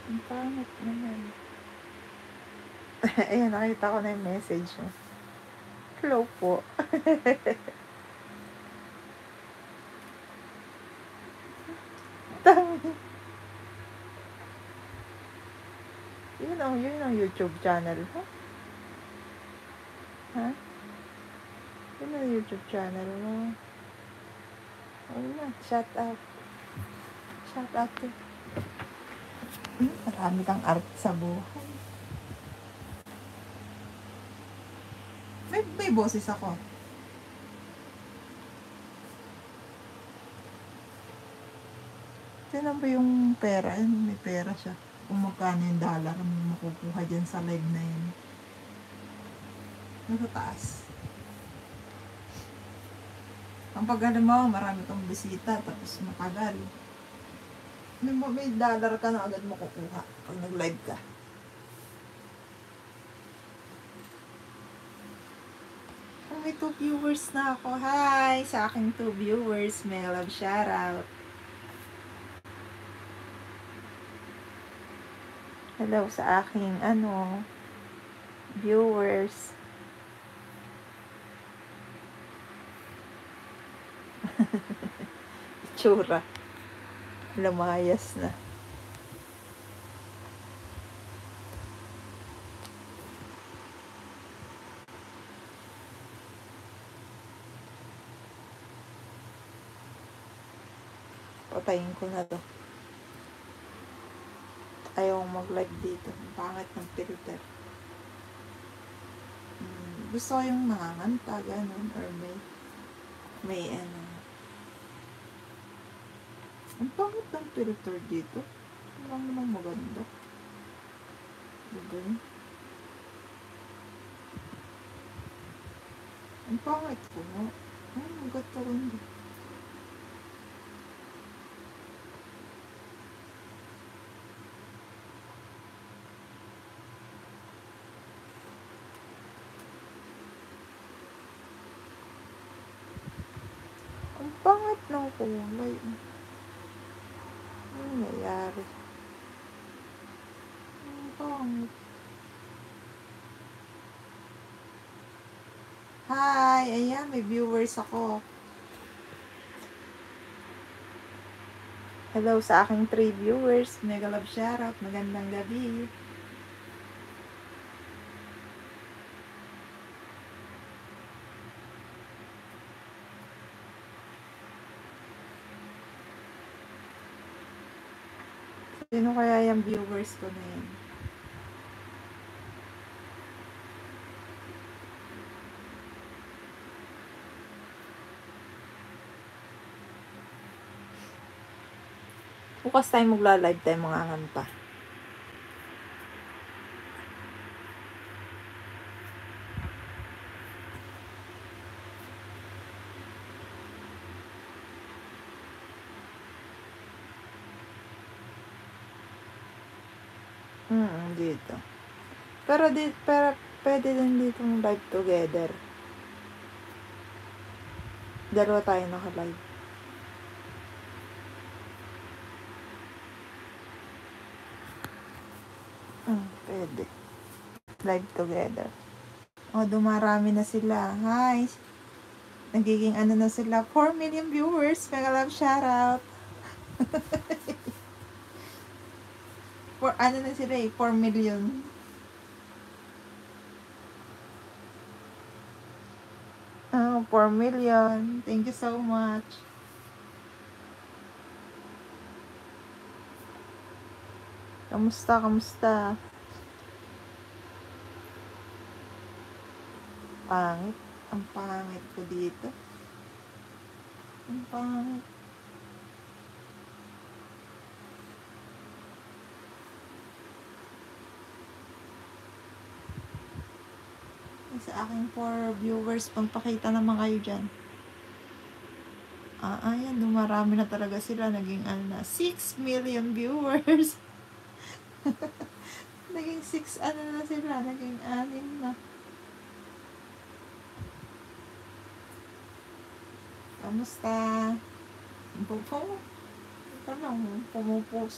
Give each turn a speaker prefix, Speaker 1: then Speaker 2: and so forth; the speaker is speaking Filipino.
Speaker 1: Ang pangit naman. Ayan, nakita ko na yung message mo. Hello po. Dami. Yun ang YouTube channel mo. Ha? Yun ang YouTube channel mo. Oo na, shout out. Shout out to. Marami kang art sa buhay. May boses ako. Tignan ba yung pera? May pera siya. Kung magkano yung dollar ang makukuha dyan sa live na yun. Nasa taas. Ang pag-alam mo, marami kang bisita, tapos matagal. May dollar ka na agad makukuha pag nag-live ka. May 2 viewers na ako. Hi! Sa aking 2 viewers, may love shoutout. Hello sa aking viewers. Itsura. Lumayas na. Patayin ko na to. Ayaw mag-live dito. Pangit ng filter. Gusto ko yung nanganganta, ganun, or may ang pangit ng filter dito. Walang namang maganda. Diba? Ang pangit ko nga. Ay, maganda rin dito. Ang pangit ng kulay. Ano nangyayari? Ang pangit. Hi! Ayan, may viewers ako. Hello sa aking 3 viewers. Mega love shoutout. Magandang gabi. Sino kaya yung viewers ko na yan? Bukas tayo magla-live tayo mga nganta. Dito. Pero pwede din dito live together. Dalawa tayo naka-live. Pwede. Live together. Dumarami na sila. Hi! Nagiging na sila. 4 million viewers. Mega love shoutout. Na sila 4 million. Oh, 4 million. Thank you so much. Kamusta? Pangit. Ang pangit ko dito. Ang pangit. Sa aking 4 viewers, pagpakita naman kayo dyan. Ayan, dumarami na talaga sila. Naging 6 million viewers. Naging 6 na sila. Naging 6 na. Kamusta? Pumupuso